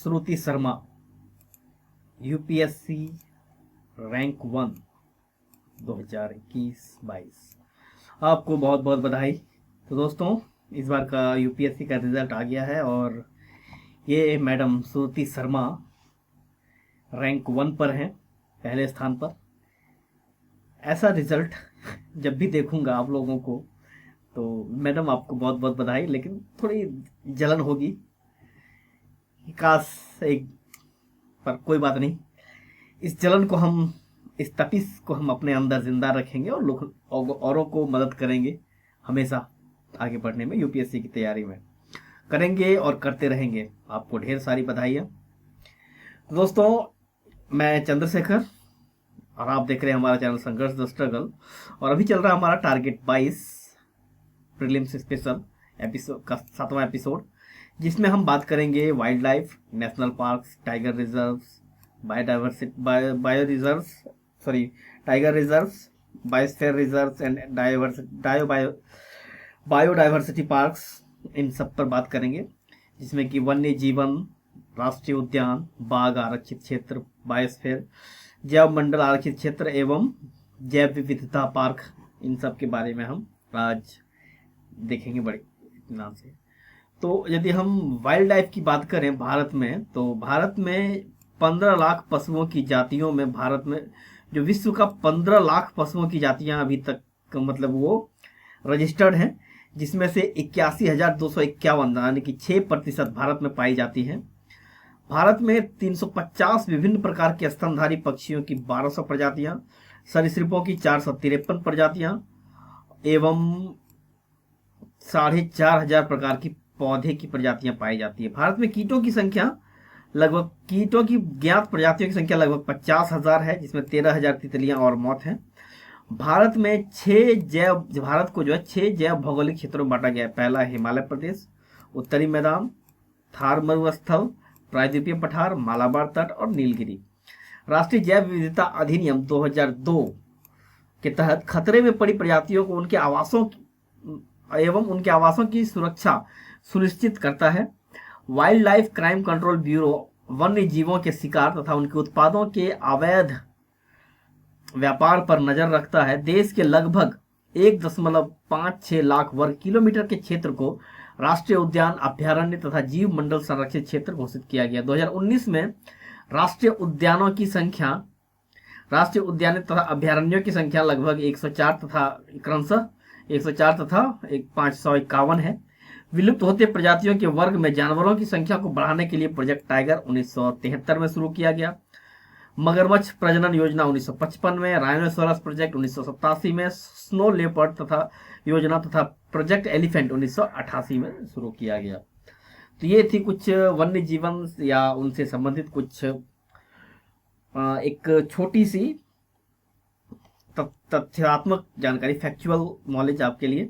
श्रुति Sharma UPSC rank 1 2021-22। आपको बहुत बहुत बधाई। तो दोस्तों, इस बार का यूपीएससी का रिजल्ट आ गया है और ये मैडम श्रुति शर्मा रैंक 1 पर हैं, पहले स्थान पर। ऐसा रिजल्ट जब भी देखूंगा आप लोगों को तो मैडम आपको बहुत बहुत बधाई, लेकिन थोड़ी जलन होगी कि काश एक, पर कोई बात नहीं। इस जलन को हम, इस तपिश को हम अपने अंदर जिंदा रखेंगे और लोग औरों को मदद करेंगे। हमेशा आगे बढ़ने में, यूपीएससी की तैयारी में करेंगे और करते रहेंगे। आपको ढेर सारी बधाइयाँ। तो दोस्तों, मैं चंद्रशेखर और आप देख रहे हैं हमारा चैनल संघर्ष द स्ट्रगल। और अभी चल रहा है हमारा टारगेट 22 प्रीलिम्स स्पेशल एपिसोड का 7वां एपिसोड, जिसमें हम बात करेंगे wild life, national parks, tiger reserves, bio reserves, tiger reserves, biosphere reserves and biodiversity parks. इन सब पर बात करेंगे, जिसमें कि वन्य जीवन, राष्ट्रीय उद्यान, बाघ आरक्षित क्षेत्र, बायोस्फीयर, जैव मंडल आरक्षित क्षेत्र एवं जैव विविधता पार्क। इन सब के बारे में हम आज देखेंगे बड़े इत्मीनान से। तो यदि हम वाइल्ड लाइफ की बात करें भारत में, तो भारत में 15 लाख पशुओं की जातियों में, भारत में जो विश्व का 15 लाख पशुओं की जातियां अभी तक मतलब वो रजिस्टर्ड हैं, जिसमें से 81,251 यानी कि 6% भारत में पाई जाती हैं। भारत में 350 विभिन्न प्रकार के स्तनधारी पक्षियों की 1200 प्रजातियां, सरीसृपों की 453 प्रजातियां एवं 4,500 प्रकार की पौधे की प्रजातियां पाई जाती है। भारत में कीटों की ज्ञात प्रजातियों की संख्या लगभग 50,000 है, जिसमें 13,000 तितलियां और मौत हैं। भारत में 6 जैव भौगोलिक क्षेत्रों में बांटा गया है। पहला हिमालय प्रदेश, उत्तरी मैदान, थार मरुस्थल, प्रायद्वीपीय पठार, मालाबार तट और नीलगिरी। राष्ट्रीय जैव विविधता अधिनियम 2002 के तहत खतरे में पड़ी प्रजातियों को उनके आवासों की सुरक्षा सुनिश्चित करता है। Wild life crime control bureau वन्य जीवों के शिकार तथा उनके उत्पादों के अवैध व्यापार पर नजर रखता है। देश के लगभग 1.56 लाख वर्ग किलोमीटर के क्षेत्र को राष्ट्रीय उद्यान, अभ्यारण्य तथा जीव मंडल संरक्षित क्षेत्र घोषित किया गया। 2019 में राष्ट्रीय उद्यान तथा अभ्यारण्यों की संख्या लगभग 104 तथा क्रमशः 104 तथा 551 है। विलुप्त होते प्रजातियों के वर्ग में जानवरों की संख्या को बढ़ाने के लिए प्रोजेक्ट टाइगर 1973 में शुरू किया गया। मगरमच्छ प्रजनन योजना 1955 में, राइनोसोरस प्रोजेक्ट 1987 में, स्नो लेपर्ड तथा योजना तथा प्रोजेक्ट एलिफेंट 1988 में शुरू किया गया। तो ये थी कुछ वन्य जीवन या उनसे संबंधित कुछ एक छोटी सी तथ्यात्मक जानकारी, फैक्चुअल नॉलेज आपके लिए।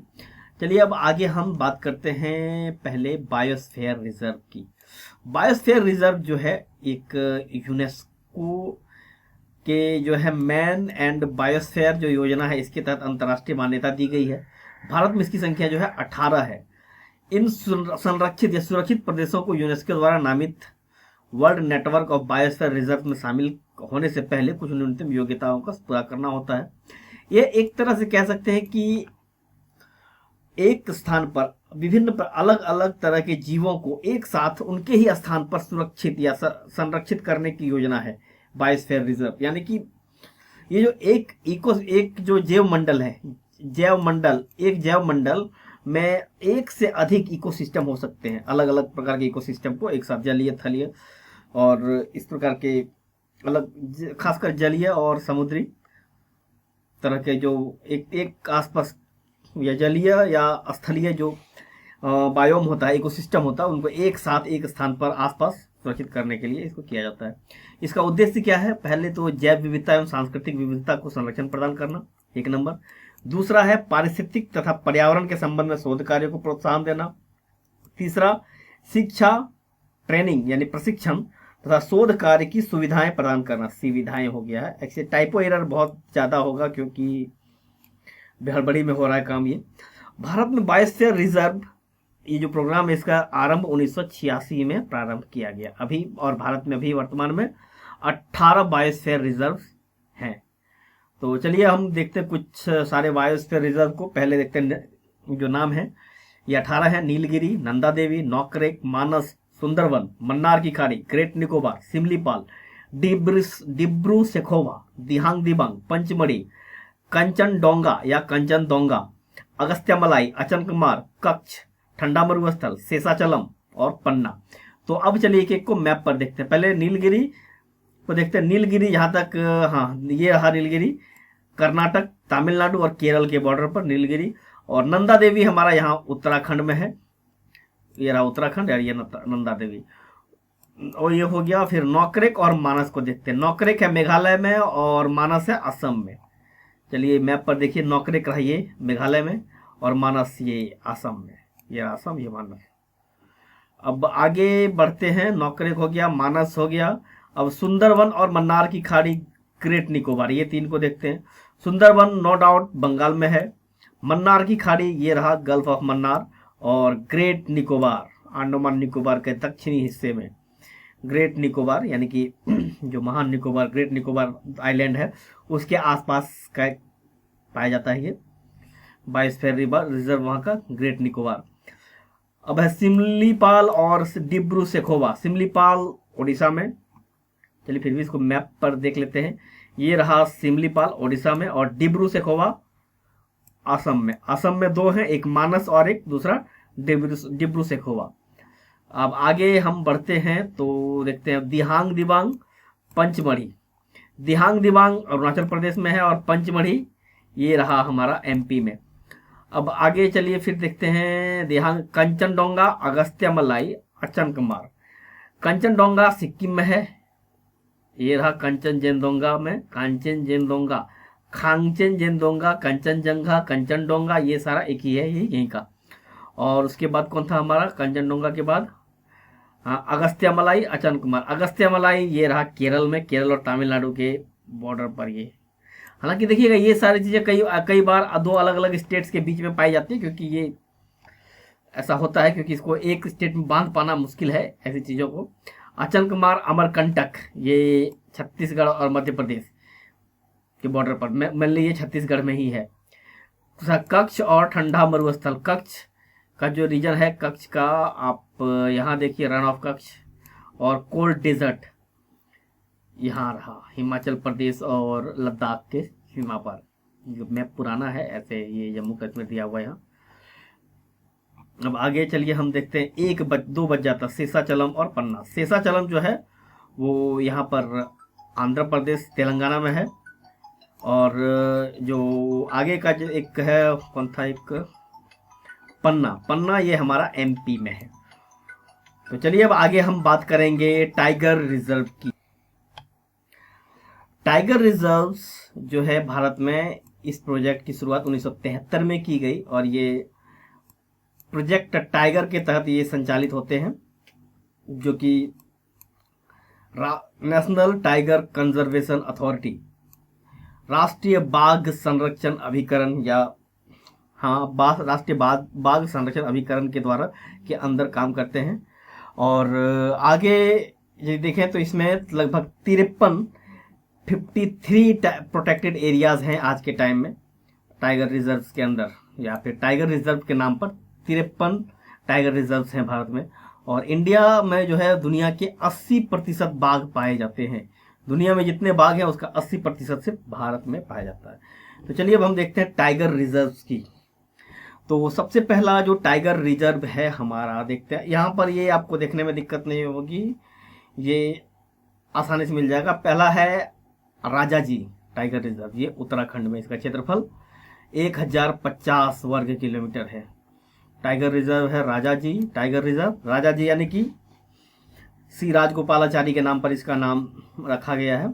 चलिए अब आगे हम बात करते हैं पहले बायोस्फीयर रिजर्व की। बायोस्फीयर रिजर्व जो है एक यूनेस्को के जो है मैन एंड बायोस्फीयर जो योजना है, इसके तहत अंतर्राष्ट्रीय मान्यता दी गई है। भारत में इसकी संख्या जो है 18 है। इन संरक्षित या सुरक्षित प्रदेशों को यूनेस्को द्वारा नामित world network of biosphere reserve में शामिल होने से पहले कुछ न्यूनतम योग्यताओं का पूरा करना होता है। ये एक तरह से कह सकते हैं कि एक स्थान पर विभिन्न अलग अलग तरह के जीवों को एक साथ उनके ही स्थान पर सुरक्षित या संरक्षित करने की योजना है बायोस्फीयर रिजर्व। यानी कि ये जो एक जो जैव मंडल है, एक जैव मंडल में एक से अधिक इकोसिस्टम हो सकते हैं, अलग अलग प्रकार के इकोसिस्टम को एक साथ, जलीय, थलीय और इस प्रकार के अलग, खासकर जलीय और समुद्री तरह के जो एक आसपास या जलीय या स्थलीय जो बायोम होता है, इकोसिस्टम होता है, उनको एक साथ एक स्थान पर आसपास सुरक्षित करने के लिए इसको किया जाता है। इसका उद्देश्य क्या है? पहले तो जैव विविधता एवं सांस्कृतिक विविधता को संरक्षण प्रदान करना, एक नंबर। दूसरा है पारिस्थितिक तथा पर्यावरण के संबंध में शोध कार्यों को प्रोत्साहन देना। तीसरा, शिक्षा, ट्रेनिंग यानी प्रशिक्षण तथा शोध कार्य की सुविधाएं प्रदान करना, सुविधाएं हो गया है। ऐसे टाइपो एरर बहुत ज्यादा होगा क्योंकि हड़बड़ी में हो रहा है काम ये। भारत में बायोस्फीयर रिजर्व ये जो प्रोग्राम है इसका आरंभ 1986 में प्रारंभ किया गया अभी, और भारत में अभी वर्तमान में 18 बायोस्फीयर रिजर्व हैं। तो चलिए हम देखते हैं कुछ सारे बायोस्फीयर रिजर्व को। पहले देखते हैं जो नाम है, ये 18 है। नीलगिरी, नंदा देवी, नौकरेक, मानस, सुंदरवन, मन्नार की खाड़ी, ग्रेट निकोबार, सिमलीपाल, डिब्रू सेखोवा, दिहांग दिबांग, पंचमढ़ी, कंचनडोंगा या कंचनदोंगा, अगस्त्यामलाई, अचनकुमार, कच्छ, ठंडा मरुस्थल, शेषाचलम और पन्ना। तो अब चलिए एक एक को मैप पर देखते हैं। पहले नीलगिरी को देखते हैं। नीलगिरी जहां तक, हाँ ये रहा नीलगिरी, कर्नाटक, तमिलनाडु और केरल के बॉर्डर पर नीलगिरी। और नंदा देवी हमारा यहाँ उत्तराखंड में है, ये रहा उत्तराखंड और ये नंदा देवी, और ये हो गया। फिर नौकरेक और मानस को देखते हैं। नौकरेक है मेघालय में और मानस है असम में। चलिए मैप पर देखिए, नौकरेक रहा ये मेघालय में और मानस ये असम में, ये असम ये मानस। अब आगे बढ़ते हैं, नौकरेक हो गया, मानस हो गया। अब सुंदरवन और मन्नार की खाड़ी, ग्रेट निकोबार, ये तीन को देखते हैं। सुंदरवन नो डाउट बंगाल में है। मन्नार की खाड़ी ये रहा गल्फ ऑफ मन्नार। और ग्रेट निकोबार अंडमान निकोबार के दक्षिणी हिस्से में, ग्रेट निकोबार यानी कि जो महान निकोबार, ग्रेट निकोबार आइलैंड है उसके आसपास का पाया जाता है ये बायोस्फीयर रिजर्व वहाँ का, ग्रेट निकोबार। अब है सिमलीपाल और डिब्रू सेखोवा। सिमलीपाल उड़ीसा में, चलिए फिर भी इसको मैप पर देख लेते हैं। ये रहा सिमलीपाल उड़ीसा में और डिब्रू सेखोवा असम में। असम में दो हैं, एक मानस और एक दूसरा डिब्रू सेखोवा। अब आगे हम बढ़ते हैं तो देखते हैं दिहांग दिबांग, पंचमढ़ी। दिहांग दिबांग अरुणाचल प्रदेश में है और पंचमढ़ी ये रहा हमारा एमपी में। अब आगे चलिए फिर देखते हैं दिहांग, कंचनडोंगा, अगस्त्यामलाई, अचनकुमार। कंचनडोंगा सिक्किम में है, ये रहा कंचनजेनडोंगा में, कांचनजेनडोंगा, खांगचेनजेनडोंगा, कंचनजंगा, कंचनडोंगा, ये सारा एक ही है, ये यहीं का। और उसके बाद कौन था हमारा कंचनडोंगा के बाद, हाँ अगस्त्यामलाई, अचनकुमार। अगस्त्यामलाई ये रहा केरल में, केरल और तमिलनाडु के बॉर्डर पर ये। हालांकि देखिएगा ये सारी चीज़ें कई कई बार दो अलग अलग स्टेट्स के बीच में पाई जाती है, क्योंकि ये ऐसा होता है क्योंकि इसको एक स्टेट में बांध पाना मुश्किल है ऐसी चीज़ों को। अचनकुमार अमरकंटक ये छत्तीसगढ़ और मध्य प्रदेश के बॉर्डर पर, मान लीजिए ये छत्तीसगढ़ में ही है। कच्छ और ठंडा मरुस्थल, कच्छ का जो रीजन है कच्छ का, आप यहाँ देखिए रन ऑफ कच्छ और कोल्ड डेजर्ट यहाँ रहा हिमाचल प्रदेश और लद्दाख के सीमा पर। मैप पुराना है ऐसे, ये जम्मू कश्मीर दिया हुआ है यहाँ। अब आगे चलिए हम देखते हैं, दो बज जाता, शेषाचलम और पन्ना। शेषाचलम जो है वो यहाँ पर आंध्र प्रदेश तेलंगाना में है। और जो आगे का जो एक है कौन था, एक पन्ना ये हमारा एमपी में है। तो चलिए अब आगे हम बात करेंगे टाइगर रिजर्व की। टाइगर रिजर्व्स जो है भारत में, इस प्रोजेक्ट की शुरुआत 1973 में की गई और ये प्रोजेक्ट टाइगर के तहत ये संचालित होते हैं, जो कि नेशनल टाइगर कंजर्वेशन अथॉरिटी, राष्ट्रीय बाघ संरक्षण अभिकरण या राष्ट्रीय बाघ संरक्षण अभिकरण के द्वारा के अंदर काम करते हैं। और आगे ये देखें तो इसमें लगभग 53 प्रोटेक्टेड एरियाज हैं आज के टाइम में टाइगर रिजर्व के अंदर, या फिर टाइगर रिजर्व के नाम पर 53 टाइगर रिजर्व हैं भारत में। और इंडिया में जो है दुनिया के 80% बाघ पाए जाते हैं। दुनिया में जितने बाघ हैं उसका 80% से भारत में पाया जाता है। तो चलिए अब हम देखते हैं टाइगर रिजर्व्स की। तो सबसे पहला जो टाइगर रिजर्व है हमारा, देखते हैं यहाँ पर, ये आपको देखने में दिक्कत नहीं होगी, ये आसानी से मिल जाएगा। पहला है राजाजी टाइगर रिजर्व, ये उत्तराखंड में, इसका क्षेत्रफल 1050 वर्ग किलोमीटर है। टाइगर रिजर्व है राजाजी टाइगर रिजर्व। राजाजी यानी कि सी राजगोपालाचारी के नाम पर इसका नाम रखा गया है,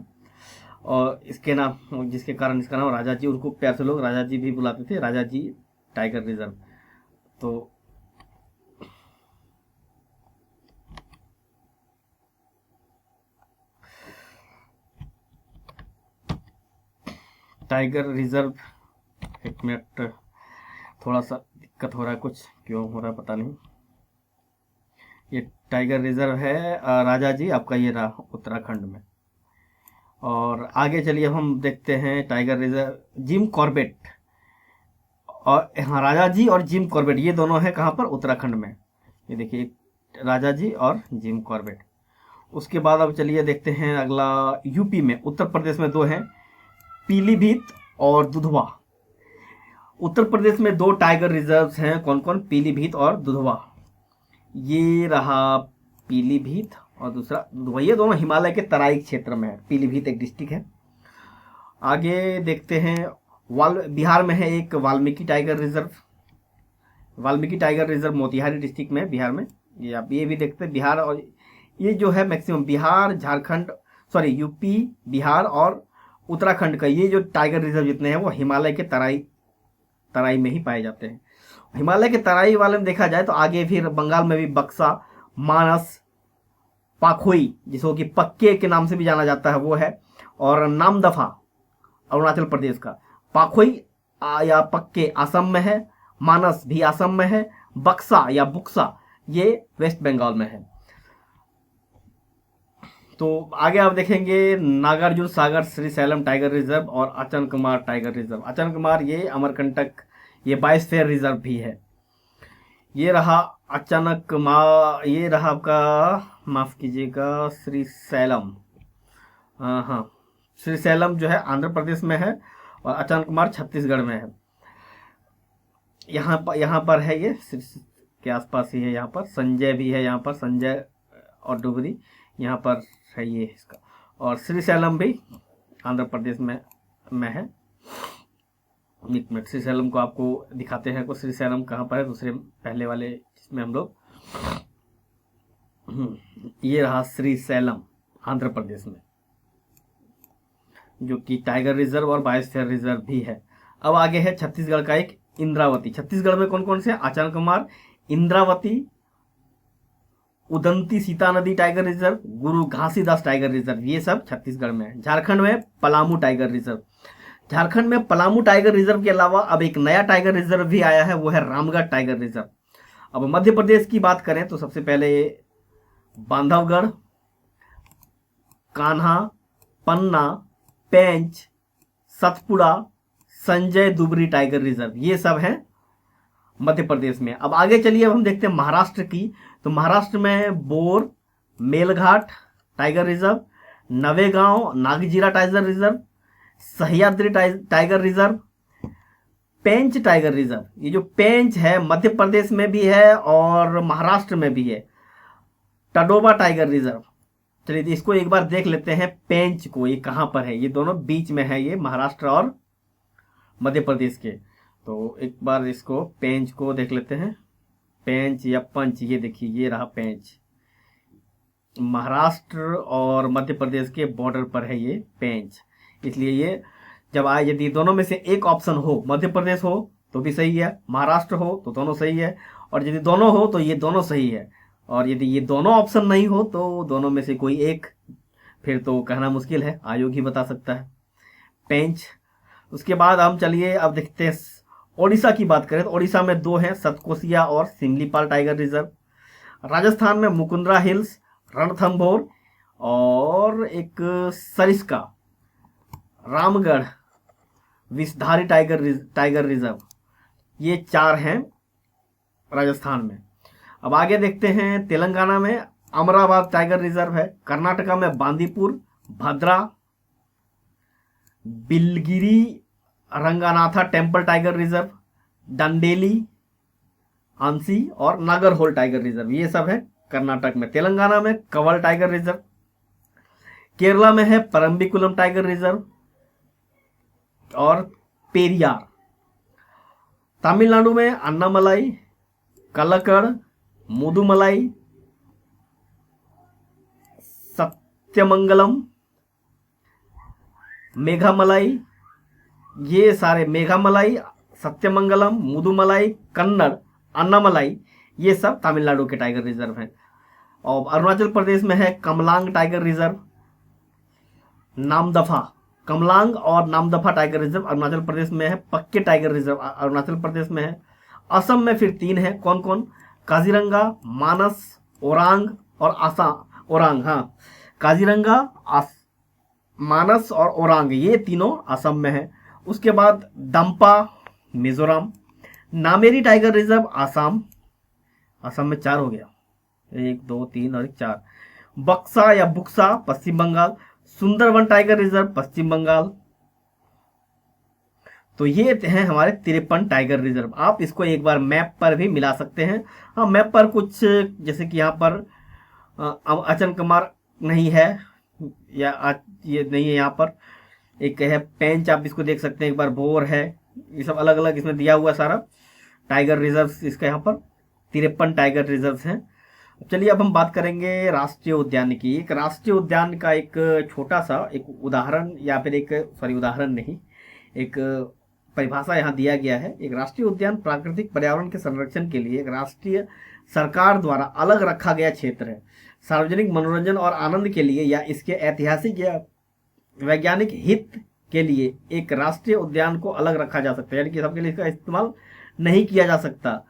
और इसके नाम, जिसके कारण इसका नाम राजाजी, उनको प्यार से लोग राजाजी भी बुलाते थे, राजाजी टाइगर रिजर्व। तो टाइगर रिजर्व, एक मिनट, थोड़ा सा दिक्कत हो रहा है, कुछ क्यों हो रहा है पता नहीं। ये टाइगर रिजर्व है राजा जी आपका, ये रहा उत्तराखंड में। और आगे चलिए हम देखते हैं टाइगर रिजर्व जिम कॉर्बेट, और हाँ राजा जी और जिम कॉर्बेट ये दोनों हैं कहाँ पर, उत्तराखंड में। ये देखिए राजा जी और जिम कॉर्बेट। उसके बाद अब चलिए देखते हैं अगला, यूपी में, उत्तर प्रदेश में दो हैं, पीलीभीत और दुधवा। उत्तर प्रदेश में दो टाइगर रिजर्व्स हैं, कौन कौन, पीलीभीत और दुधवा। ये रहा पीलीभीत और दूसरा दुधवा, ये दोनों हिमालय के तराई क्षेत्र में है। पीलीभीत एक डिस्ट्रिक्ट है। आगे देखते हैं बिहार में है एक Valmiki tiger reserve. Valmiki tiger reserve Motihari district में है बिहार में। ये आप ये भी देखते हैं बिहार, और ये जो है maximum Bihar, Jharkhand, sorry UP, Bihar और उत्तराखंड का ये जो टाइगर रिजर्व जितने हैं वो हिमालय के तराई में ही पाए जाते हैं। हिमालय के तराई वाले में देखा जाए तो आगे फिर बंगाल में भी बक्सा, मानस, पाखोई जिसको कि पक्के के नाम से भी जाना जाता है वो है, और नामदफा अरुणाचल प्रदेश का, पाखोई या पक्के असम में है, मानस भी असम में है, बक्सा या बुक्सा ये वेस्ट बंगाल में है। तो आगे आप देखेंगे Nagarjuna Sagar Shri slam tiger reserve और अचनकुमार टाइगर रिजर्व। अचनकुमार ये अमरकंटक, ये बायोस्फीयर रिजर्व भी है। ये रहा अचानकमार, ये रहा आपका, माफ कीजिएगा, श्री सैलम, हाँ श्री सैलम जो है आंध्र प्रदेश में है, और अचानकमार छत्तीसगढ़ में है। यहाँ पर है, ये के आसपास ही है। यहाँ पर संजय भी है, यहाँ पर संजय और डुगरी यहाँ पर है ये इसका, और श्री सैलम भी आंध्र प्रदेश में है। एक मिनट श्री सैलम को आपको दिखाते हैं, को श्री सैलम कहाँ पर है, दूसरे पहले वाले जिसमें हम लोग, ये रहा श्री सैलम आंध्र प्रदेश में, जो कि टाइगर रिजर्व और बायोस्फीयर रिजर्व भी है। अब आगे है छत्तीसगढ़ का एक इंद्रावती। छत्तीसगढ़ में कौन कौन से, अचानकुमार, इंद्रावती, उदंती सीता नदी टाइगर रिजर्व, गुरु घासीदास टाइगर रिजर्व, ये सब छत्तीसगढ़ में है। झारखंड में पलामू टाइगर रिजर्व। झारखंड में पलामू टाइगर रिजर्व के अलावा अब एक नया टाइगर रिजर्व भी आया है, वो है रामगढ़ टाइगर रिजर्व। अब मध्य प्रदेश की बात करें तो सबसे पहले बांधवगढ़, कान्हा, पन्ना, पेंच, सतपुड़ा, संजय दुबरी टाइगर रिजर्व, ये सब हैं मध्य प्रदेश में। अब आगे चलिए, अब हम देखते हैं महाराष्ट्र की। तो महाराष्ट्र में Bor, Melghat tiger reserve, Navegaon Nagzira tiger reserve, Sahyadri tiger reserve, Pench tiger reserve. ये जो पेंच है मध्य प्रदेश में भी है और महाराष्ट्र में भी है। टडोबा टाइगर रिजर्व, चलिए इसको एक बार देख लेते हैं पेंच को, ये कहां पर है, ये दोनों बीच में है, ये महाराष्ट्र और मध्य प्रदेश के। तो एक बार इसको पेंच को देख लेते हैं, पेंच या पंच, ये देखिए ये रहा पेंच, महाराष्ट्र और मध्य प्रदेश के बॉर्डर पर है ये पेंच। इसलिए ये जब आए, यदि दोनों में से एक ऑप्शन हो, मध्य प्रदेश हो तो भी सही है, महाराष्ट्र हो तो दोनों सही है, और यदि दोनों हो तो ये दोनों सही है, और यदि ये दोनों ऑप्शन नहीं हो तो दोनों में से कोई एक, फिर तो कहना मुश्किल है, आयोग ही बता सकता है, पेंच। उसके बाद हम चलिए अब देखते हैं ओडिशा की बात करें तो ओडिशा में दो हैं, सतकोसिया और सिमलीपाल टाइगर रिजर्व। राजस्थान में मुकुंदरा हिल्स, रणथंभौर और एक सरिस्का, रामगढ़, विषधारी टाइगर रिजर्व, ये चार हैं राजस्थान में। अब आगे देखते हैं तेलंगाना में अमराबाद टाइगर रिजर्व है, कर्नाटका में Bandipur, Bhadra, Biligiri Ranganatha temple tiger reserve, Dandeli, Anshi और नागरहोल टाइगर रिजर्व, ये सब है कर्नाटक में। तेलंगाना में कवल टाइगर रिजर्व, केरला में है परम्बिकुलम टाइगर रिजर्व और पेरियार, तमिलनाडु में अन्नामलाई, कलकड़, मुदुमलाई, सत्यमंगलम, मेघामलाई, ये सारे मेघामलाई, सत्यमंगलम, मुदुमलाई, कन्नड़, अन्नामलाई, ये सब तमिलनाडु के टाइगर रिजर्व हैं। और अरुणाचल प्रदेश में है कमलांग टाइगर रिजर्व, नामदफा, कमलांग और नामदफा टाइगर रिजर्व अरुणाचल प्रदेश में है, पक्के टाइगर रिजर्व अरुणाचल प्रदेश में है। असम में फिर तीन है, कौन कौन, काजीरंगा, मानस ओरांग और ओरांग, हाँ, काजीरंगा, मानस और ओरांग, ये तीनों असम में है। उसके बाद दम्पा मिजोरम, नामेरी टाइगर रिजर्व आसाम, असम में 4 हो गया, 1 2 3 और 4। बक्सा या बुक्सा पश्चिम बंगाल, सुंदरवन टाइगर रिजर्व पश्चिम बंगाल। तो ये हैं हमारे 53 टाइगर रिजर्व। आप इसको एक बार मैप पर भी मिला सकते हैं। हाँ, मैप पर कुछ जैसे कि यहाँ पर अचनकमार नहीं है, या ये नहीं है यहाँ पर। एक है पेंच, आप इसको देख सकते हैं, एक बार बोर है, ये सब अलग अलग इसमें दिया हुआ सारा टाइगर रिजर्व इसका यहाँ पर 53 टाइगर रिजर्व हैं। चलिए अब हम बात करेंगे राष्ट्रीय उद्यान की। एक राष्ट्रीय उद्यान का एक छोटा सा एक उदाहरण, या फिर एक सॉरी उदाहरण नहीं, एक परिभाषा यहाँ दिया गया है। एक राष्ट्रीय उद्यान प्राकृतिक पर्यावरण के संरक्षण के लिए एक राष्ट्रीय सरकार द्वारा अलग रखा गया क्षेत्र है। सार्वजनिक मनोरंजन और आनंद के लिए या इसके ऐतिहासिक या वैज्ञानिक हित के लिए एक राष्ट्रीय उद्यान को अलग रखा जा सकता है, यानी कि सबके लिए इसका इस्तेमाल नहीं किया जा सकता।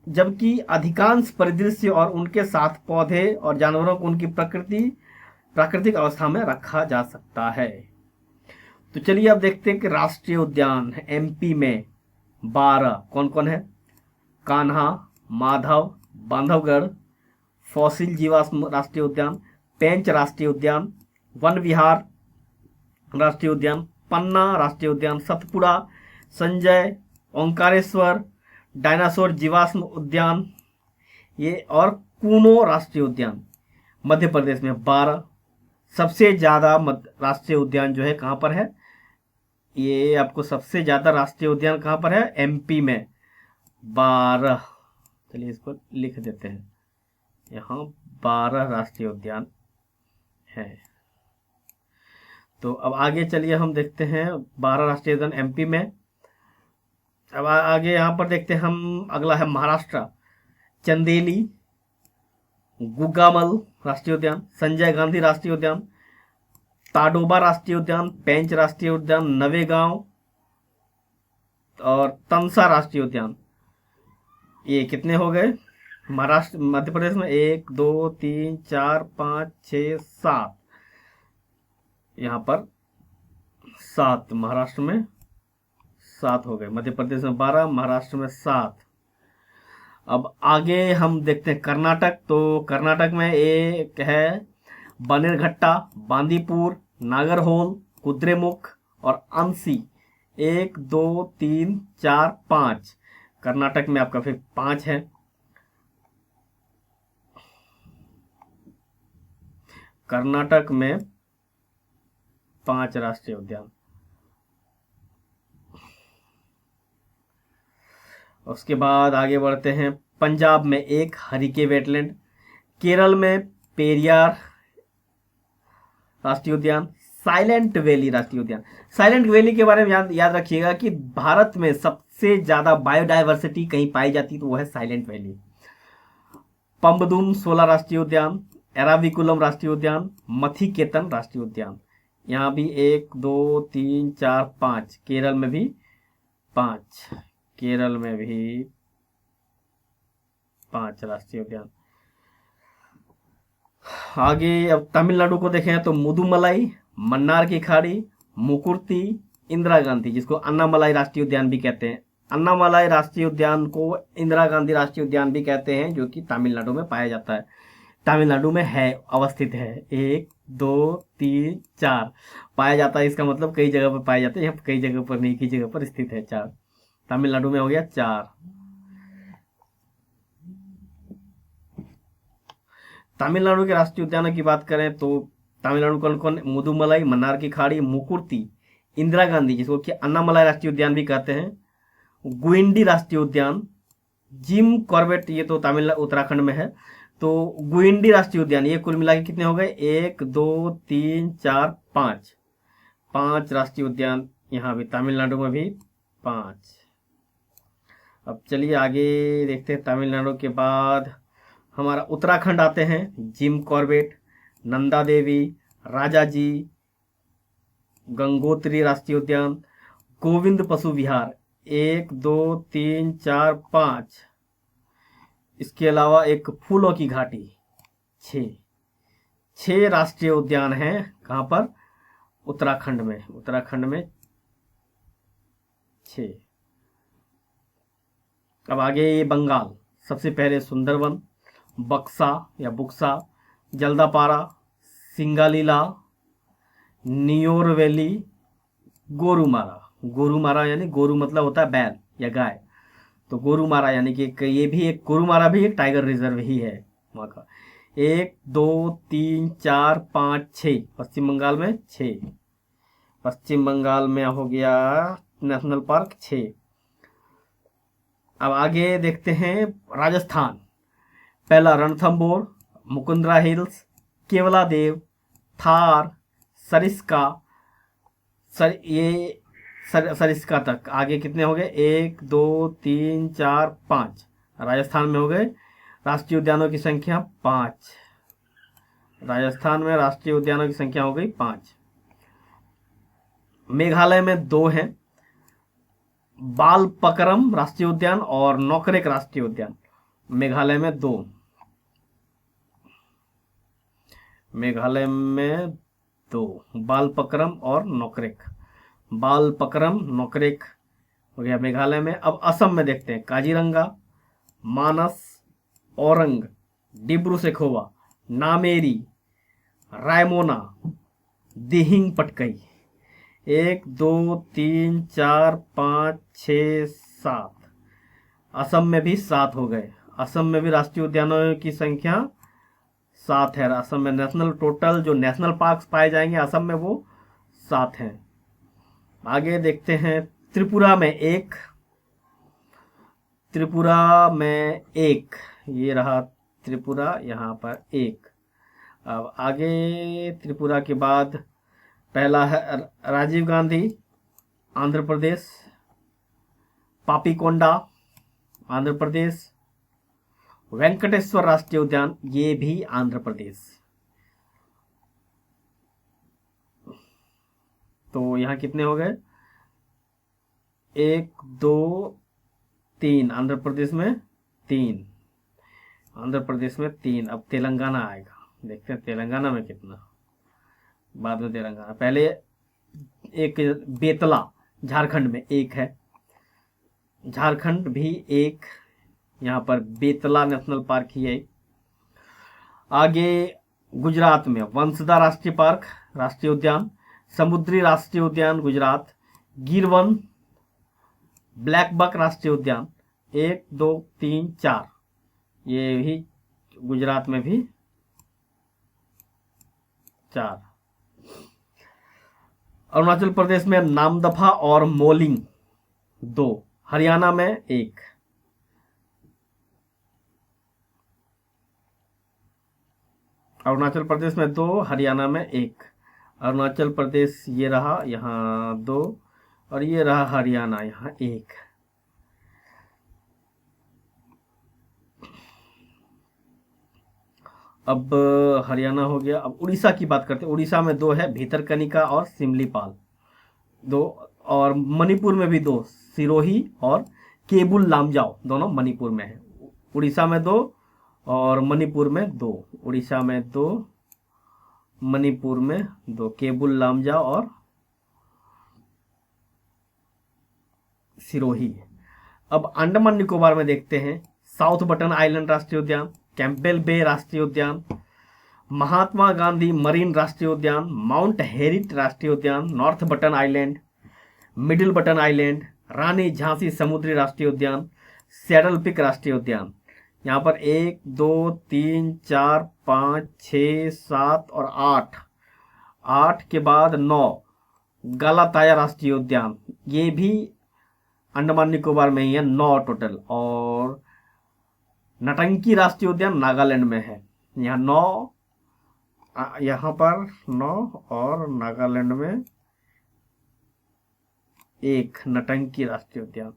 जबकि अधिकांश परिदृश्य और उनके साथ पौधे और जानवरों को उनकी प्राकृतिक अवस्था में रखा जा सकता है। तो चलिए अब देखते हैं कि राष्ट्रीय उद्यान एमपी में 12 कौन कौन है। कान्हा, माधव, बांधवगढ़, फॉसिल जीवाश्म राष्ट्रीय उद्यान, पेंच राष्ट्रीय उद्यान, वन विहार राष्ट्रीय उद्यान, पन्ना राष्ट्रीय उद्यान, सतपुड़ा, संजय, ओंकारेश्वर, डायनासोर जीवाश्म उद्यान, ये और कूनो राष्ट्रीय उद्यान। मध्य प्रदेश में 12। सबसे ज्यादा राष्ट्रीय उद्यान जो है कहां पर है, ये आपको सबसे ज्यादा राष्ट्रीय उद्यान कहां पर है, एमपी में 12। चलिए इसको लिख देते हैं, यहाँ 12 राष्ट्रीय उद्यान है। तो अब आगे चलिए हम देखते हैं 12 राष्ट्रीय उद्यान एमपी में। अब आगे यहाँ पर देखते हैं हम, अगला है महाराष्ट्र, चंदेली, गुगामल राष्ट्रीय उद्यान, संजय गांधी राष्ट्रीय उद्यान, ताडोबा राष्ट्रीय उद्यान, पेंच राष्ट्रीय उद्यान, नवेगांव और तंसा राष्ट्रीय उद्यान। ये कितने हो गए महाराष्ट्र मध्य प्रदेश में, 1 2 3 4 5 6 7, यहाँ पर 7, महाराष्ट्र में 7 हो गए। मध्य प्रदेश में 12, महाराष्ट्र में 7। अब आगे हम देखते हैं कर्नाटक। तो कर्नाटक में एक है बनेरघट्टा, बांदीपुर, नागरहोल, कुद्रेमुख और अंसी। 1 2 3 4 5, कर्नाटक में आपका फिर 5 है। कर्नाटक में 5 राष्ट्रीय उद्यान। उसके बाद आगे बढ़ते हैं, पंजाब में एक हरिके वेटलैंड, केरल में पेरियार राष्ट्रीय उद्यान, साइलेंट वैली राष्ट्रीय उद्यान। साइलेंट वैली के बारे में याद रखिएगा कि भारत में सबसे ज्यादा बायोडायवर्सिटी कहीं पाई जाती तो वो है साइलेंट वैली। पम्बदुम 16 राष्ट्रीय उद्यान, एराविकुलम राष्ट्रीय उद्यान, मथिकेतन राष्ट्रीय उद्यान। यहाँ भी 1 2 3 4 5, केरल में भी 5, केरल में भी 5 राष्ट्रीय उद्यान। आगे अब तमिलनाडु को देखें तो मुदुमलाई, मन्नार की खाड़ी, मुकुर्ती, इंदिरा गांधी, जिसको अन्नामलाई राष्ट्रीय उद्यान भी कहते हैं। अन्नामलाई राष्ट्रीय उद्यान को इंदिरा गांधी राष्ट्रीय उद्यान भी कहते हैं, जो कि तमिलनाडु में पाया जाता है, तमिलनाडु में है, अवस्थित है। 1 2 3 4 पाया जाता है, इसका मतलब कई जगह पर पाया जाता है, यहाँ कई जगह पर नहीं, की जगह पर स्थित है। 4 तमिलनाडु में हो गया 4। तमिलनाडु के राष्ट्रीय उद्यानों की बात करें तो तमिलनाडु कौन कौन, मुदुमलाई, मन्नार की खाड़ी, मुकुर्ती, इंदिरा गांधी, जिसको कि अन्नामलाई राष्ट्रीय उद्यान भी कहते हैं, गुइंडी राष्ट्रीय उद्यान, जिम कॉर्बेट, ये तो तमिलनाडु उत्तराखंड में है। तो गुइंडी राष्ट्रीय उद्यान, ये कुल मिला के कितने हो गए, 1 2 3 4 5, 5 राष्ट्रीय उद्यान यहाँ भी, तमिलनाडु में भी 5। अब चलिए आगे देखते हैं, तमिलनाडु के बाद हमारा उत्तराखंड आते हैं, जिम कॉर्बेट, नंदा देवी, राजाजी, गंगोत्री राष्ट्रीय उद्यान, गोविंद पशु विहार। 1 2 3 4 5, इसके अलावा एक फूलों की घाटी, 6 6 राष्ट्रीय उद्यान हैं। कहाँ पर? उत्तराखंड में। उत्तराखंड में 6। अब आगे ये बंगाल, सबसे पहले सुंदरवन, बक्सा या बुक्सा, जल्दापारा, सिंगालीला, नियोर वैली, गोरुमारा। गोरुमारा यानी गोरु मतलब होता है बैल या गाय, तो गोरुमारा यानी कि ये भी एक, गोरुमारा भी एक टाइगर रिजर्व ही है वहाँ का। 1 2 3 4 5 6 पश्चिम बंगाल में 6। पश्चिम बंगाल में हो गया नेशनल पार्क 6। अब आगे देखते हैं राजस्थान। पहला रणथंबोर, मुकुंदरा हिल्स, केवला देव, थार, सरिस्का, सरिस्का तक। आगे कितने हो गए? 1 2 3 4 5 राजस्थान में हो गए। राष्ट्रीय उद्यानों की संख्या 5। राजस्थान में राष्ट्रीय उद्यानों की संख्या हो गई 5। मेघालय में 2 हैं, बालपक्रम राष्ट्रीय उद्यान और नोकरेक राष्ट्रीय उद्यान। मेघालय में 2। मेघालय में 2 बालपक्रम और नोकरेक। बालपक्रम नोकरेक हो गया मेघालय में। अब असम में देखते हैं। काजीरंगा, मानस, औरंग, डिब्रू सेखोवा, नामेरी, रायमोना, दिहिंग पटकई। 1 2 3 4 5 6 7। असम में भी 7 हो गए। असम में भी राष्ट्रीय उद्यानों की संख्या 7 है। असम में नेशनल, टोटल जो नेशनल पार्क पाए जाएंगे असम में वो 7 हैं। आगे देखते हैं त्रिपुरा में 1। त्रिपुरा में 1, ये रहा त्रिपुरा, यहाँ पर 1। अब आगे त्रिपुरा के बाद पहला है राजीव गांधी आंध्र प्रदेश, पापीकोंडा आंध्र प्रदेश, वेंकटेश्वर राष्ट्रीय उद्यान ये भी आंध्र प्रदेश। तो यहाँ कितने हो गए? 1 2 3 आंध्र प्रदेश में 3। आंध्र प्रदेश में 3। अब तेलंगाना आएगा, देखते हैं तेलंगाना में कितना। बाद में तेलंगाना, पहले एक बेतला झारखंड में 1 है। झारखंड भी 1, यहाँ पर बेतला नेशनल पार्क ही है। आगे गुजरात में वंसदा राष्ट्रीय पार्क राष्ट्रीय उद्यान, समुद्री राष्ट्रीय उद्यान गुजरात, गिरवन, ब्लैक बक राष्ट्रीय उद्यान 1 2 3 4, ये भी गुजरात में भी 4। अरुणाचल प्रदेश में नामदफा और मोलिंग 2। हरियाणा में 1। अरुणाचल प्रदेश में 2, हरियाणा में 1। अरुणाचल प्रदेश ये रहा यहाँ 2, और ये रहा हरियाणा यहाँ 1। अब हरियाणा हो गया। अब उड़ीसा की बात करते हैं। उड़ीसा में 2 है, भीतरकनिका और सिमलीपाल 2। और मणिपुर में भी 2, सिरोही और केबुल लामजाओ, दोनों मणिपुर में है। उड़ीसा में 2 और मणिपुर में 2। उड़ीसा में 2, मणिपुर में 2, केबुल लामजाओ और सिरोही। अब अंडमान निकोबार में देखते हैं। साउथ बटन आइलैंड राष्ट्रीय उद्यान, कैंपबेल बे राष्ट्रीय उद्यान, महात्मा गांधी मरीन राष्ट्रीय उद्यान, माउंट हेरिट राष्ट्रीय उद्यान, North Button Island, Middle Button Island, Rani Jhansi समुद्री राष्ट्रीय उद्यान, सैडल पिक राष्ट्रीय उद्यान। यहाँ पर 1 2 3 4 5 6 7 और 8। 8 के बाद 9 गालाताया राष्ट्रीय उद्यान, ये भी अंडमान निकोबार में ही है, 9 टोटल। और नटंकी राष्ट्रीय उद्यान नागालैंड में है, यहाँ 9, यहाँ पर 9 और नागालैंड में 1 नटंकी राष्ट्रीय उद्यान।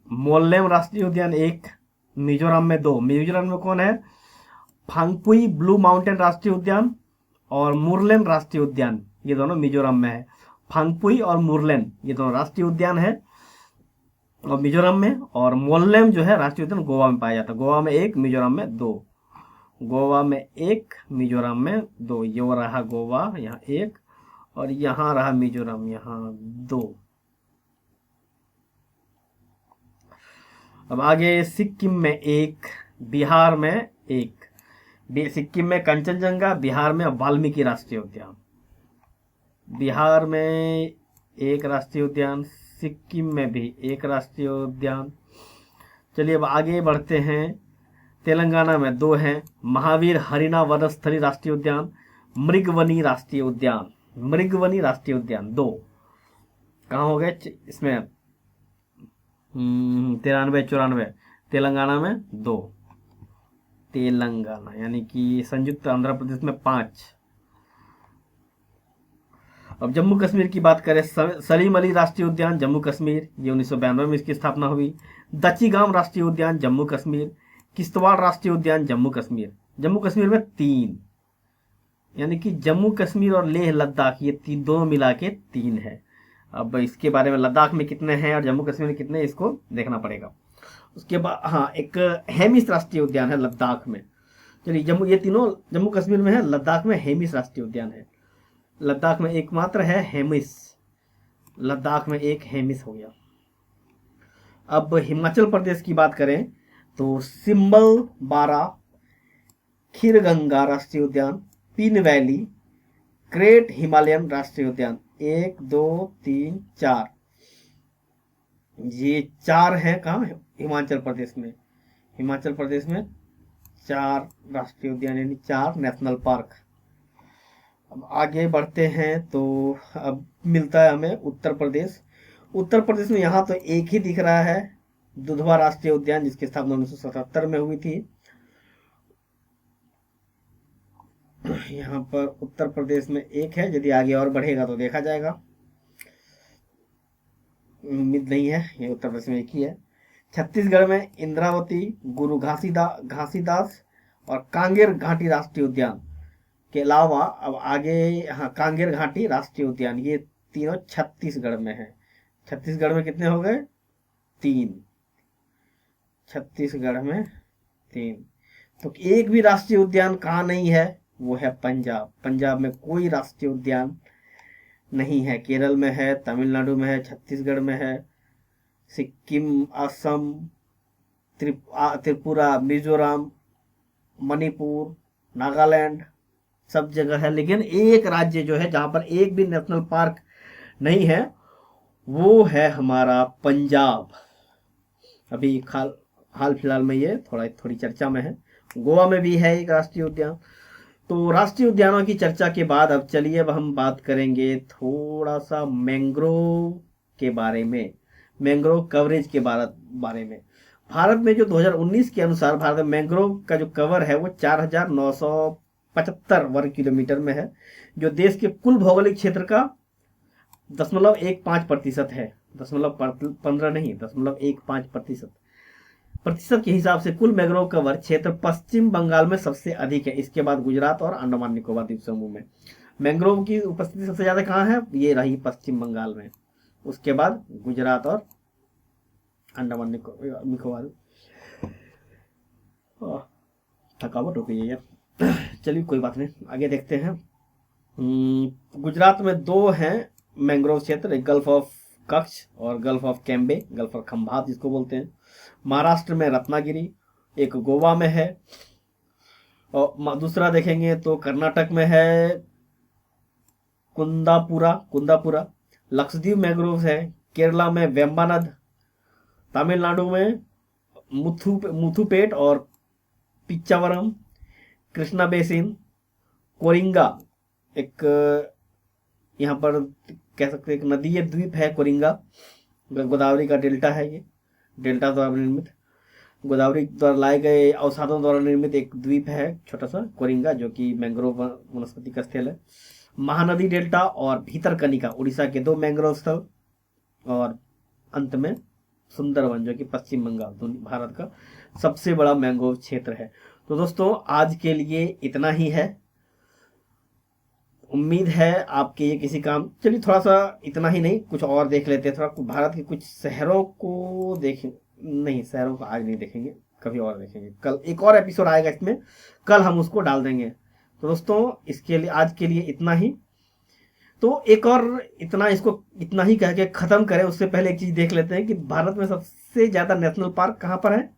मोल्लेम राष्ट्रीय उद्यान 1, मिजोरम में 2। मिजोरम में कौन है? फांगपुई ब्लू माउंटेन राष्ट्रीय उद्यान और मुरलेन राष्ट्रीय उद्यान, ये दोनों मिजोरम में है। फांगपुई और मुरलेन ये दोनों राष्ट्रीय उद्यान है। और मिजोरम में, और मोल्लेम जो है राष्ट्रीय उद्यान गोवा में पाया जाता है। गोवा में 1, मिजोरम में 2। गोवा में 1, मिजोरम में 2। ये वो रहा गोवा, यहाँ 1, और यहाँ रहा मिजोरम, यहाँ 2। अब आगे सिक्किम में 1, बिहार में 1। सिक्किम में कंचनजंगा, बिहार में वाल्मीकि राष्ट्रीय उद्यान। बिहार में 1 राष्ट्रीय उद्यान, सिक्किम में भी 1 राष्ट्रीय उद्यान। चलिए अब आगे बढ़ते हैं। तेलंगाना में 2 हैं, महावीर हरिना वनस्थली राष्ट्रीय उद्यान, मृगवनी राष्ट्रीय उद्यान। मृगवनी राष्ट्रीय उद्यान 2 कहाँ हो गए इसमें? 93-94। तेलंगाना में 2। तेलंगाना यानी कि संयुक्त आंध्र प्रदेश में 5। अब जम्मू कश्मीर की बात करें, सलीम अली राष्ट्रीय उद्यान जम्मू कश्मीर, ये 1992 में इसकी स्थापना हुई। दचीगाम राष्ट्रीय उद्यान जम्मू कश्मीर, किश्तवाड़ राष्ट्रीय उद्यान जम्मू कश्मीर। जम्मू कश्मीर में 3, यानी कि जम्मू कश्मीर और लेह लद्दाख, ये दोनों मिला के 3 है। अब इसके बारे में लद्दाख में कितने हैं और जम्मू कश्मीर में कितने, इसको देखना पड़ेगा। उसके बाद हाँ, एक हेमिस राष्ट्रीय उद्यान है लद्दाख में। चलिए ये तीनों जम्मू कश्मीर में है, लद्दाख में हेमिस राष्ट्रीय उद्यान है। लद्दाख में एकमात्र है हेमिस, लद्दाख में 1 हेमिस हो गया। अब हिमाचल प्रदेश की बात करें तो सिम्बल बारा, खीरगंगा राष्ट्रीय उद्यान, पिन वैली, ग्रेट हिमालयन राष्ट्रीय उद्यान। 1, 2, 3, 4, ये 4 हैं। कहाँ? हिमाचल प्रदेश में। हिमाचल प्रदेश में 4 राष्ट्रीय उद्यान यानी 4 नेशनल पार्क। अब आगे बढ़ते हैं तो अब मिलता है हमें उत्तर प्रदेश। उत्तर प्रदेश में यहाँ तो 1 ही दिख रहा है, दुधवा राष्ट्रीय उद्यान, जिसकी स्थापना 1977 में हुई थी। यहाँ पर उत्तर प्रदेश में 1 है, यदि आगे और बढ़ेगा तो देखा जाएगा, उम्मीद नहीं है। ये उत्तर प्रदेश में 1 ही है। छत्तीसगढ़ में इंद्रावती, गुरु घासीदास और कांगेर घाटी राष्ट्रीय उद्यान के अलावा अब आगे, हाँ, कांगेर घाटी राष्ट्रीय उद्यान, ये तीनों छत्तीसगढ़ में है। छत्तीसगढ़ में कितने हो गए? 3। छत्तीसगढ़ में 3। तो एक भी राष्ट्रीय उद्यान कहाँ नहीं है? वो है पंजाब। पंजाब में कोई राष्ट्रीय उद्यान नहीं है। केरल में है, तमिलनाडु में है, छत्तीसगढ़ में है, सिक्किम, असम, त्रिपुरा, मिजोरम, मणिपुर, नागालैंड, सब जगह है। लेकिन एक राज्य जो है जहां पर एक भी नेशनल पार्क नहीं है, वो है हमारा पंजाब। अभी हाल फिलहाल में ये थोड़ी चर्चा में है। गोवा में भी है 1 राष्ट्रीय उद्यान। तो राष्ट्रीय उद्यानों की चर्चा के बाद अब चलिए अब हम बात करेंगे थोड़ा सा मैंग्रोव के बारे में, मैंग्रोव कवरेज के बारे में। भारत में जो 2019 के अनुसार भारत में मैंग्रोव का जो कवर है वो 4975 वर्ग किलोमीटर में है, जो देश के कुल भौगोलिक क्षेत्र का 0.15% है। 0.15 नहीं, 0.15% के हिसाब से कुल मैंग्रोव कवर क्षेत्र पश्चिम बंगाल में सबसे अधिक है। इसके बाद गुजरात और अंडमान निकोबार द्वीप समूह में मैंग्रोव की उपस्थिति सबसे ज्यादा कहाँ है? ये रही पश्चिम बंगाल में। उसके बाद गुजरात और अंडमान निकोबार। थकावट हो गई है यार। चलिए कोई बात नहीं, आगे देखते हैं। गुजरात में 2 हैं मैंग्रोव क्षेत्र, एक गल्फ ऑफ कच्छ और gulf of Cambay, gulf of Khambhat जिसको बोलते हैं। महाराष्ट्र में रत्नागिरी, एक गोवा में है, और दूसरा देखेंगे तो कर्नाटक में है कुंदापुरा। लक्षद्वीप मैंग्रोव है, केरला में वेम्बानद, तमिलनाडु में मुथुपेट और पिच्चावरम, कृष्णा बेसिन, कोरिंगा, एक यहाँ पर कह सकते हैं एक नदी है, द्वीप है कोरिंगा, गोदावरी का डेल्टा है। ये डेल्टा द्वारा निर्मित, गोदावरी द्वारा लाए गए अवसादों द्वारा निर्मित एक द्वीप है छोटा सा कोरिंगा, जो कि मैंग्रोव वनस्पति का स्थल है। महानदी डेल्टा और भीतरकनिका उड़ीसा के 2 मैंग्रोव स्थल, और अंत में सुंदरवन जो कि पश्चिम बंगाल भारत का सबसे बड़ा मैंग्रोव क्षेत्र है। तो दोस्तों आज के लिए इतना ही है। उम्मीद है आपके ये किसी काम। चलिए थोड़ा सा, इतना ही नहीं, कुछ और देख लेते हैं, थोड़ा भारत के कुछ शहरों को देखें। नहीं, शहरों को आज नहीं देखेंगे, कभी और देखेंगे। कल एक और एपिसोड आएगा इसमें, कल हम उसको डाल देंगे। तो दोस्तों इसके लिए, आज के लिए इतना ही। तो एक और इतना, इसको इतना ही कह के खत्म करें उससे पहले एक चीज देख लेते हैं कि भारत में सबसे ज्यादा नेशनल पार्क कहाँ पर है।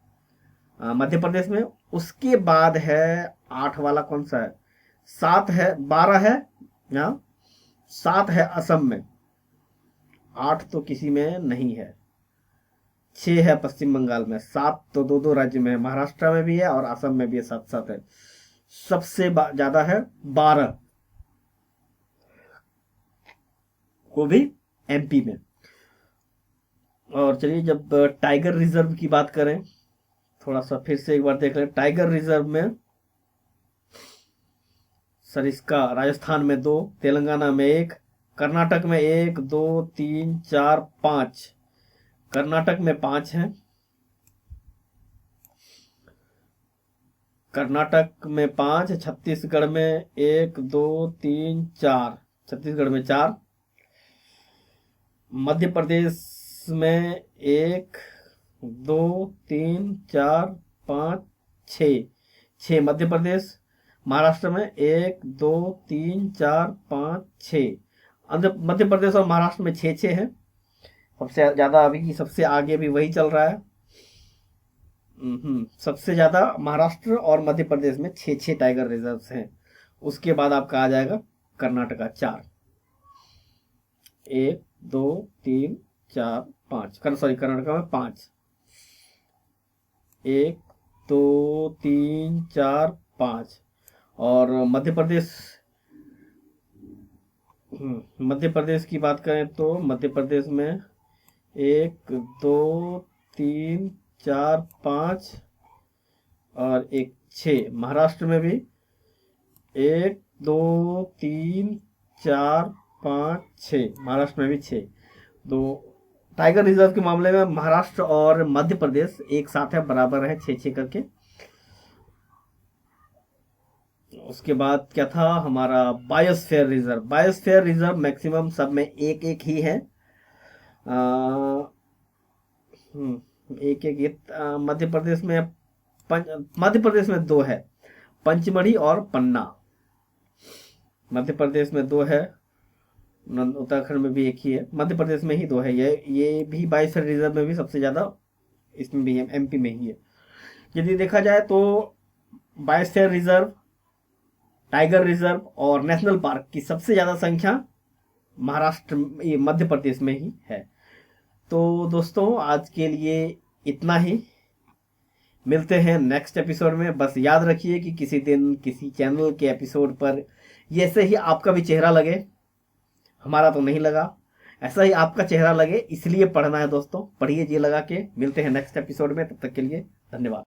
मध्य प्रदेश में। उसके बाद है 8 वाला कौन सा है, 7 है, 12 है यहाँ, 7 है असम में, 8 तो किसी में नहीं है, 6 है पश्चिम बंगाल में, 7 तो दो दो राज्य में है, महाराष्ट्र में भी है और असम में भी है, 7 है। सबसे ज्यादा है 12, वो भी एमपी में। और चलिए जब टाइगर रिजर्व की बात करें, थोड़ा सा फिर से एक बार देख लें। टाइगर रिजर्व में सरिस्का राजस्थान में 2, तेलंगाना में 1, कर्नाटक में 1, 2, 3, 4, 5, कर्नाटक में 5 हैं, कर्नाटक में 5, छत्तीसगढ़ में 1, 2, 3, 4, छत्तीसगढ़ में 4, मध्य प्रदेश में 1, 2, 3, 4, 5, 6 मध्य प्रदेश। महाराष्ट्र में 1, 2, 3, 4, 5, 6। मध्य प्रदेश और महाराष्ट्र में 6 है। सबसे ज्यादा अभी की, सबसे आगे भी वही चल रहा है। सबसे ज्यादा महाराष्ट्र और मध्य प्रदेश में 6 टाइगर रिजर्व्स हैं। उसके बाद आपका आ जाएगा कर्नाटका 4, 1, 2, 3, 4, 5, सॉरी कर्नाटका में 5, 1, 2, 3, 4, 5। और मध्य प्रदेश, मध्य प्रदेश की बात करें तो मध्य प्रदेश में 1, 2, 3, 4, 5 और 1, 6। महाराष्ट्र में भी 1, 2, 3, 4, 5, 6, महाराष्ट्र में भी 6। तो टाइगर रिजर्व के मामले में महाराष्ट्र और मध्य प्रदेश एक साथ है, बराबर है 6 करके। उसके बाद क्या था हमारा biosphere reserve. Biosphere reserve maximum सब में एक ही है, एक मध्य प्रदेश में, मध्य प्रदेश में 2 है, पंचमढ़ी और पन्ना। मध्य प्रदेश में 2 है, उत्तराखंड में भी 1 ही है, मध्य प्रदेश में ही 2 है। ये भी बायोस्फीयर रिजर्व में भी सबसे ज्यादा इसमें भी है, एमपी में ही है। यदि देखा जाए तो बायोस्फीयर रिजर्व, टाइगर रिजर्व और नेशनल पार्क की सबसे ज्यादा संख्या महाराष्ट्र, मध्य प्रदेश में ही है। तो दोस्तों आज के लिए इतना ही, मिलते हैं नेक्स्ट एपिसोड में। बस याद रखिए कि किसी दिन किसी चैनल के एपिसोड पर जैसे ही आपका भी चेहरा लगे, हमारा तो नहीं लगा, ऐसा ही आपका चेहरा लगे, इसलिए पढ़ना है दोस्तों, पढ़िए जी लगा के। मिलते हैं नेक्स्ट एपिसोड में, तब तक के लिए धन्यवाद।